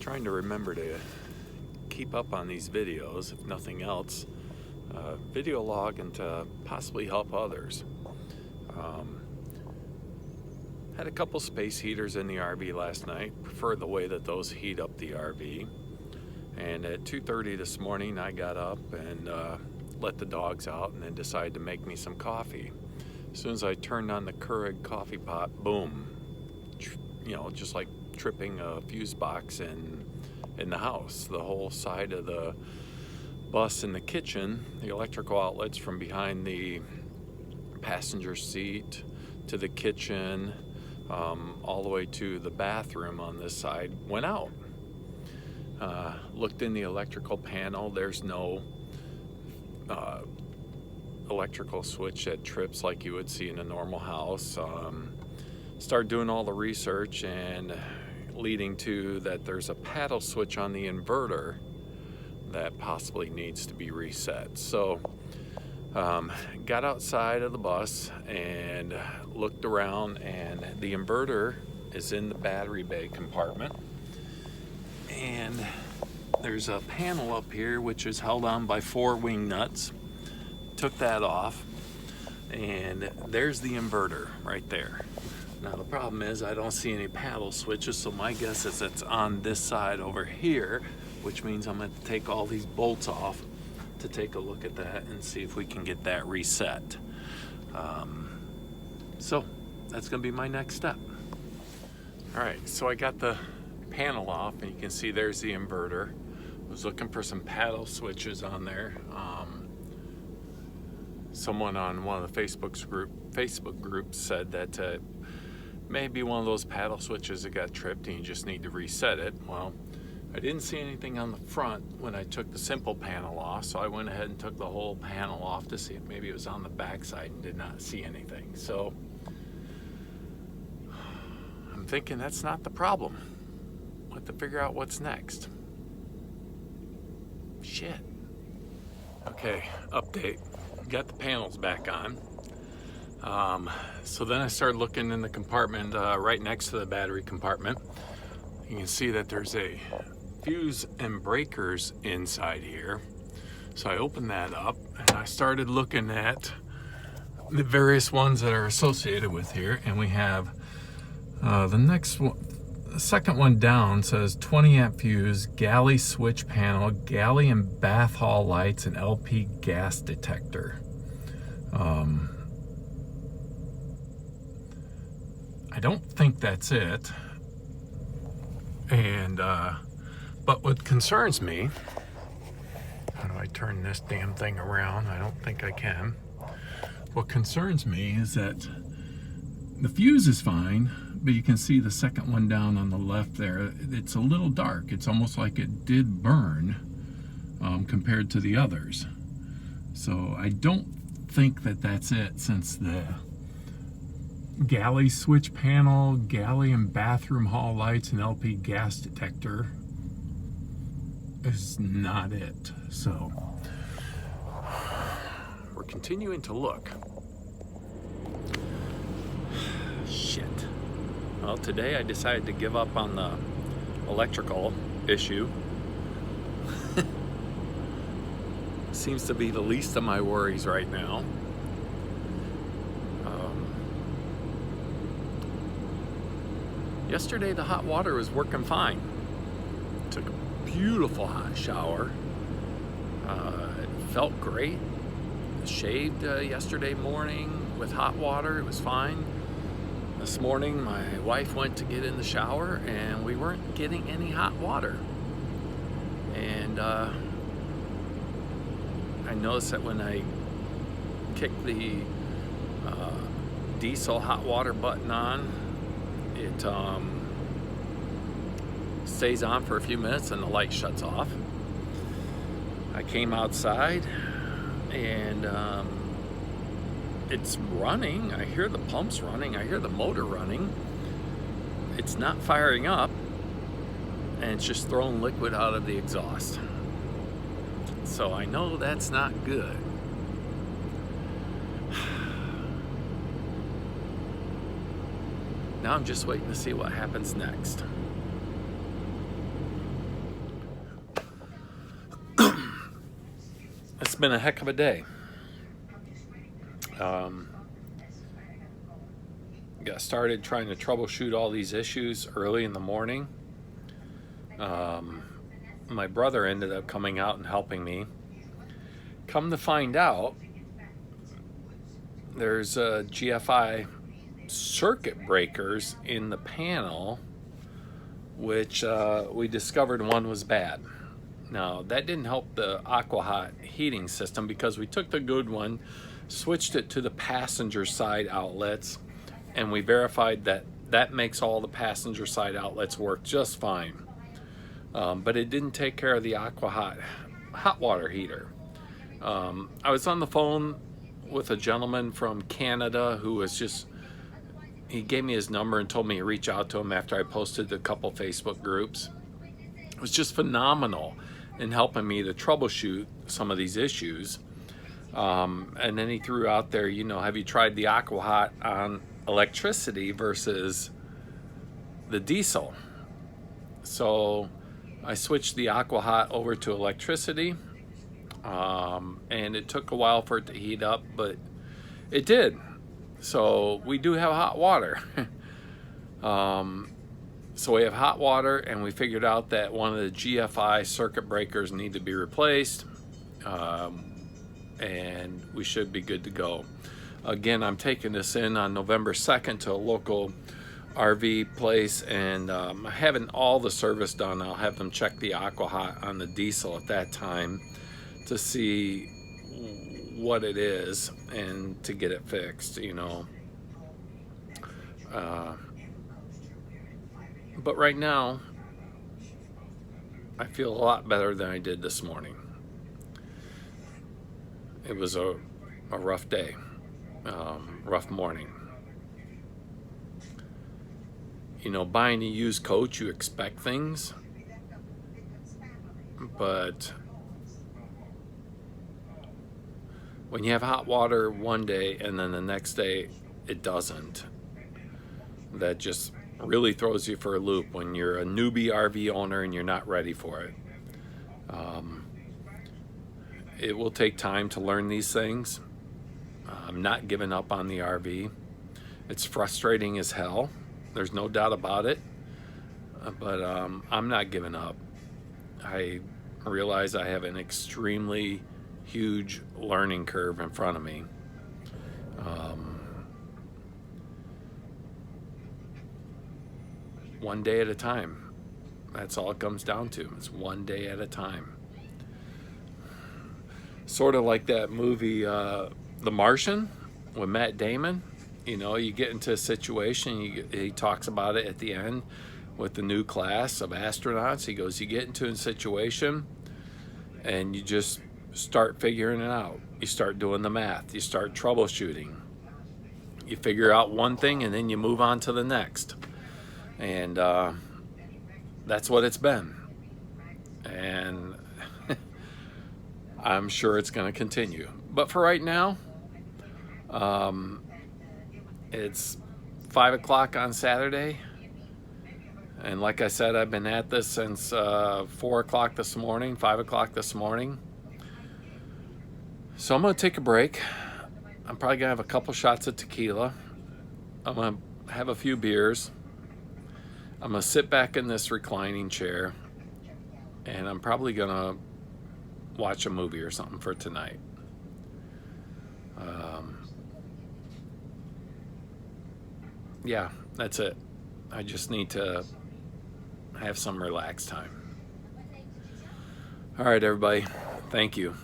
trying to remember to keep up on these videos, if nothing else, video log and to possibly help others. Had a couple space heaters in the RV last night. Prefer the way that those heat up the RV. And at 2:30 this morning, I got up and let the dogs out and then decided to make me some coffee. As soon as I turned on the Keurig coffee pot, boom, just like tripping a fuse box in the house. The whole side of the bus in the kitchen, the electrical outlets from behind the passenger seat to the kitchen, all the way to the bathroom on this side, went out. Looked in the electrical panel. There's no electrical switch that trips like you would see in a normal house. Started doing all the research and leading to that there's a paddle switch on the inverter that possibly needs to be reset. So got outside of the bus and looked around, and the inverter is in the battery bay compartment, and there's a panel up here which is held on by 4 wing nuts. Took that off, and there's the inverter right there. Now the problem is I don't see any paddle switches, so my guess is it's on this side over here, which means I'm going to take all these bolts off to take a look at that and see if we can get that reset. So that's going to be my next step. Alright, so I got the panel off, and you can see there's the inverter. I was looking for some paddle switches on there. Someone on one of the Facebook groups said that maybe one of those paddle switches that got tripped and you just need to reset it. Well, I didn't see anything on the front when I took the simple panel off, so I went ahead and took the whole panel off to see if maybe it was on the back side and did not see anything. So I'm thinking that's not the problem. We'll have to figure out what's next. Shit. Okay, update. Got the panels back on. So then I started looking in the compartment right next to the battery compartment. You can see that there's a fuse and breakers inside here. So I opened that up and I started looking at the various ones that are associated with here. And we have the next one. The second one down says 20 amp fuse, galley switch panel, galley and bath hall lights, and LP gas detector. I don't think that's it. And but what concerns me, how do I turn this damn thing around? I don't think I can. What concerns me is that the fuse is fine, but you can see the second one down on the left there, it's a little dark. It's almost like it did burn compared to the others. So I don't think that that's it, since the galley switch panel, galley and bathroom hall lights, and LP gas detector is not it. So we're continuing to look. Shit. Well, today I decided to give up on the electrical issue. Seems to be the least of my worries right now. Yesterday the hot water was working fine. Took a beautiful hot shower. It felt great. Shaved yesterday morning with hot water. It was fine. This morning my wife went to get in the shower and we weren't getting any hot water. And I noticed that when I kicked the diesel hot water button on, it stays on for a few minutes and the light shuts off. I came outside and it's running. I hear the pumps running. I hear the motor running. It's not firing up, and it's just throwing liquid out of the exhaust. So I know that's not good. Now I'm just waiting to see what happens next. It's been a heck of a day. Got started trying to troubleshoot all these issues early in the morning. My brother ended up coming out and helping me. Come to find out, there's GFI circuit breakers in the panel, which we discovered one was bad. Now, that didn't help the AquaHot heating system because we took the good one, switched it to the passenger side outlets, and we verified that that makes all the passenger side outlets work just fine. But it didn't take care of the AquaHot hot water heater. I was on the phone with a gentleman from Canada who was just, he gave me his number and told me to reach out to him after I posted a couple Facebook groups. It was just phenomenal in helping me to troubleshoot some of these issues. And then he threw out there, you know, have you tried the AquaHot on electricity versus the diesel? So I switched the AquaHot over to electricity, and it took a while for it to heat up, but it did. So we do have hot water. So we have hot water, and we figured out that one of the GFI circuit breakers need to be replaced, and we should be good to go. Again, I'm taking this in on November 2nd to a local RV place, and having all the service done. I'll have them check the AquaHot on the diesel at that time to see what it is and to get it fixed, you know. But right now, I feel a lot better than I did this morning. It was a rough day, rough morning. You know, buying a used coach, you expect things, but when you have hot water one day and then the next day it doesn't, that just really throws you for a loop when you're a newbie RV owner and you're not ready for it. It will take time to learn these things. I'm not giving up on the RV. It's frustrating as hell. There's no doubt about it. But I'm not giving up. I realize I have an extremely huge learning curve in front of me. One day at a time. That's all it comes down to. It's one day at a time. Sort of like that movie, The Martian, with Matt Damon. You know, you get into a situation, he talks about it at the end with the new class of astronauts. He goes, you get into a situation and you just start figuring it out. You start doing the math. You start troubleshooting. You figure out one thing and then you move on to the next. And that's what it's been. And I'm sure it's going to continue. But for right now, it's 5 o'clock on Saturday. And like I said, I've been at this since 4 o'clock this morning, 5 o'clock this morning. So I'm going to take a break. I'm probably going to have a couple shots of tequila. I'm going to have a few beers. I'm going to sit back in this reclining chair. And I'm probably going to watch a movie or something for tonight. Yeah, that's it. I just need to have some relaxed time. All right, everybody. Thank you.